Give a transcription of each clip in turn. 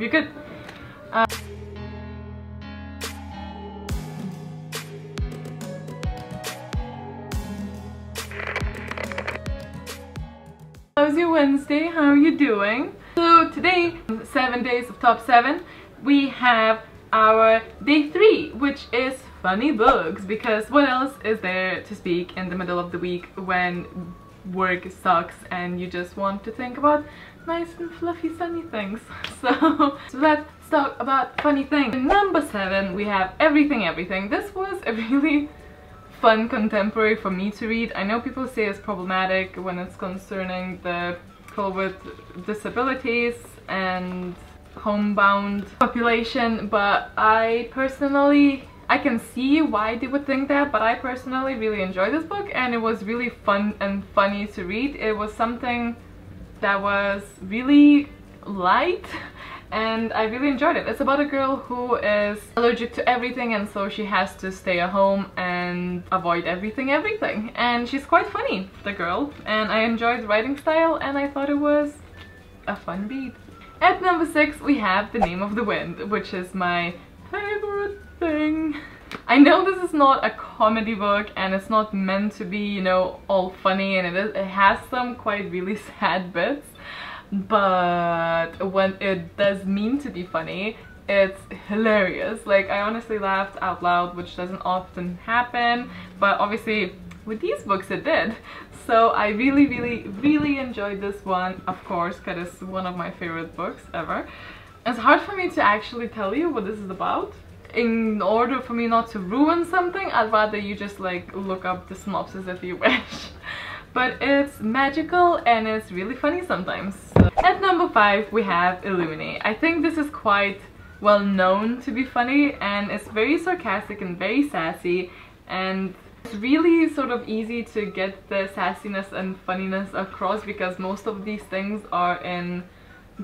hope you're good. How's your Wednesday? How are you doing? So today, 7 days of top 7, we have our day 3, which is funny books, because what else is there to speak in the middle of the week when work sucks and you just want to think about nice and fluffy sunny things. So let's talk about funny things. Number 7, we have Everything. This was a really fun contemporary for me to read. I know people say it's problematic when it's concerning the people with disabilities and homebound population, but I can see why they would think that, but I personally really enjoyed this book, and it was really fun and funny to read. It was something that was really light and I really enjoyed it. It's about a girl who is allergic to everything, and so she has to stay at home and avoid everything. And she's quite funny, the girl, and I enjoyed the writing style, and I thought it was a fun read. At number 6, we have The Name of the Wind, which is my favorite thing. I know this is not a comedy book, and it's not meant to be, you know, all funny, and it has some quite really sad bits. But when it does mean to be funny, it's hilarious. Like, I honestly laughed out loud, which doesn't often happen, but obviously with these books it did. So I really enjoyed this one, of course, because it's one of my favorite books ever. It's hard for me to actually tell you what this is about. In order for me not to ruin something, I'd rather you just like look up the synopsis if you wish. But it's magical and it's really funny sometimes. So, at number 5, we have Illuminate. I think this is quite well known to be funny, and it's very sarcastic and very sassy, and it's really sort of easy to get the sassiness and funniness across because most of these things are in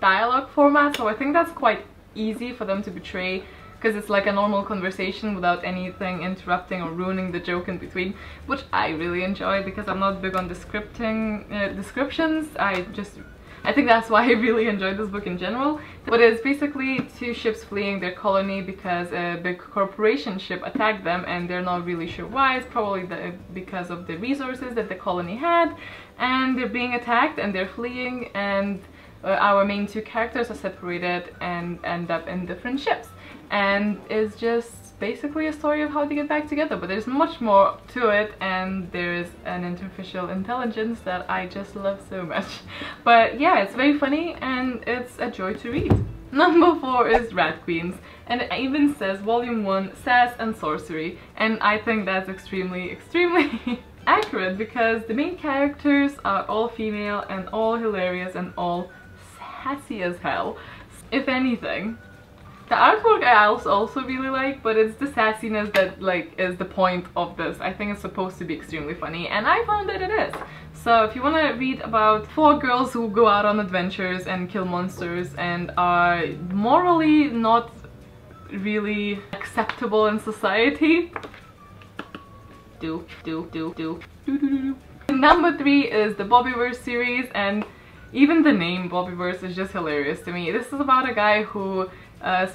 dialogue format, so I think that's quite easy for them to portray, because it's like a normal conversation without anything interrupting or ruining the joke in between, which I really enjoy because I'm not big on descriptions. I think that's why I really enjoyed this book in general. But it's basically 2 ships fleeing their colony because a big corporation ship attacked them, and they're not really sure why. It's probably because of the resources that the colony had, and they're being attacked and they're fleeing, and our main 2 characters are separated and end up in different ships. And it's just basically a story of how they get back together, but there's much more to it, and there's an artificial intelligence that I just love so much. But yeah, it's very funny and it's a joy to read. Number 4 is Rat Queens, and it even says Volume 1 Sass and Sorcery, and I think that's extremely accurate because the main characters are all female and all hilarious and all sassy as hell, if anything. The artwork I also really like, but it's the sassiness that like is the point of this. I think it's supposed to be extremely funny, and I found that it is. So if you want to read about 4 girls who go out on adventures and kill monsters and are morally not really acceptable in society, do. Number 3 is the Multiverse series, and even the name Multiverse is just hilarious to me. This is about a guy who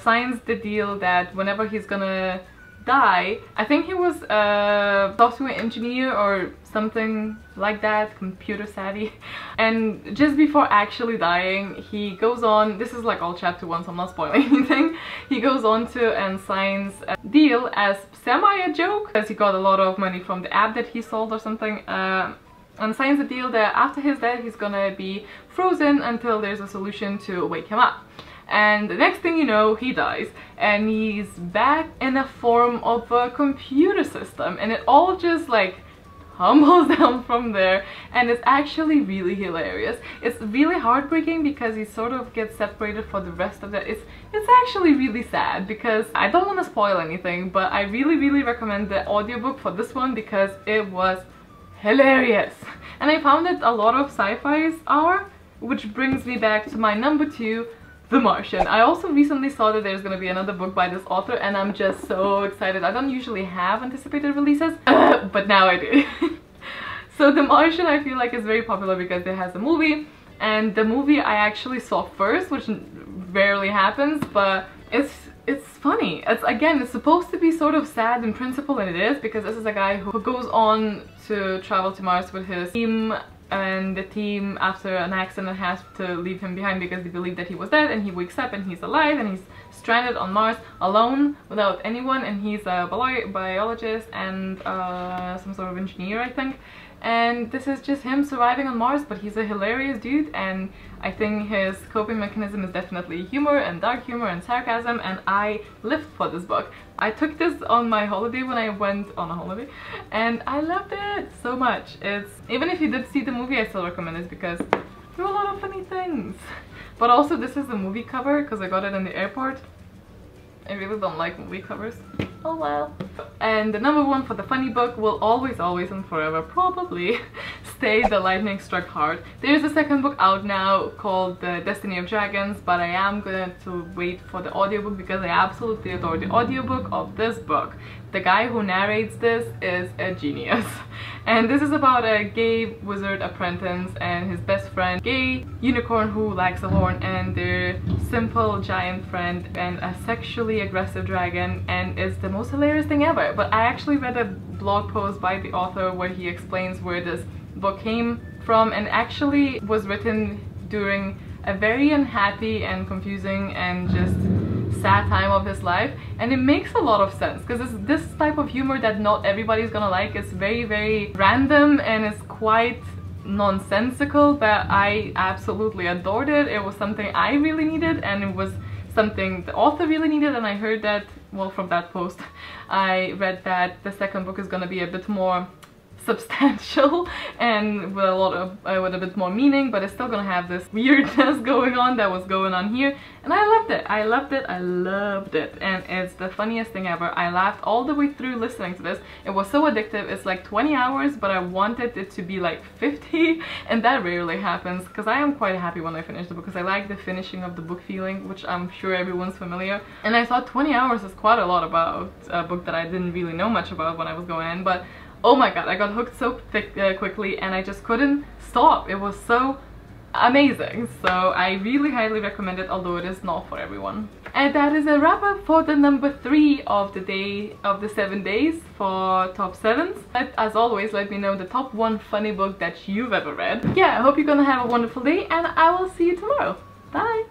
signs the deal that whenever he's gonna die, I think he was a software engineer or something like that, computer savvy, and just before actually dying he goes on, this is like all chapter 1 so I'm not spoiling anything, he goes on to and signs a deal as semi a joke because he got a lot of money from the app that he sold or something, and signs a deal that after his death he's gonna be frozen until there's a solution to wake him up. And the next thing you know, he dies, and he's back in a form of a computer system, and it all just like humbles down from there, and it's actually really hilarious. It's really heartbreaking because he sort of gets separated for the rest of it. It's actually really sad because I don't want to spoil anything, but I really recommend the audiobook for this one because it was hilarious. And I found that a lot of sci-fis are, which brings me back to my number 2, The Martian. I also recently saw that there's gonna be another book by this author, and I'm just so excited. I don't usually have anticipated releases, but now I do. So The Martian I feel like is very popular because it has a movie, and the movie I actually saw first, which rarely happens, but it's funny. It's supposed to be sort of sad in principle, and it is, because this is a guy who goes on to travel to Mars with his team, and the team, after an accident, has to leave him behind because they believe that he was dead, and he wakes up and he's alive, and he's stranded on Mars alone without anyone, and he's a biologist and some sort of engineer, I think. And this is just him surviving on Mars, but he's a hilarious dude, and I think his coping mechanism is definitely humor and dark humor and sarcasm, and I lived for this book. I took this on my holiday when I went on a holiday, and I loved it so much. Even if you did see the movie, I still recommend it because there are a lot of funny things. But also, this is the movie cover because I got it in the airport. I really don't like movie covers. Oh well. And the number one for the funny book will always and forever probably stay The Lightning Struck Hard. There's a second book out now called The Destiny of Dragons, but I am going to wait for the audiobook because I absolutely adore the audiobook of this book. The guy who narrates this is a genius. And this is about a gay wizard apprentice and his best friend, gay unicorn who likes a horn, and their simple giant friend and a sexually aggressive dragon, and it's the most hilarious thing ever. But I actually read a blog post by the author where he explains where this book came from, and actually was written during a very unhappy and confusing and just sad time of his life, and it makes a lot of sense because it's this type of humor that not everybody's gonna like. It's very random and it's quite nonsensical, but I absolutely adored it. It was something I really needed, and it was something the author really needed, and I heard that, well, from that post I read that the second book is gonna be a bit more substantial and with a bit more meaning, but it's still gonna have this weirdness going on that was going on here, and I loved it. I loved it, and it's the funniest thing ever. I laughed all the way through listening to this. It was so addictive. It's like 20 hours, but I wanted it to be like 50, and that rarely happens because I am quite happy when I finish the book because I like the finishing of the book feeling, which I'm sure everyone's familiar. And I thought 20 hours is quite a lot about a book that I didn't really know much about when I was going in, but oh my god, I got hooked so quickly, and I just couldn't stop. It was so amazing. So I really highly recommend it, although it is not for everyone. And that is a wrap up for the number 3 of the day of the 7 days for top 7s. As always, let me know the top 1 funny book that you've ever read. Yeah, I hope you're gonna have a wonderful day, and I will see you tomorrow. Bye!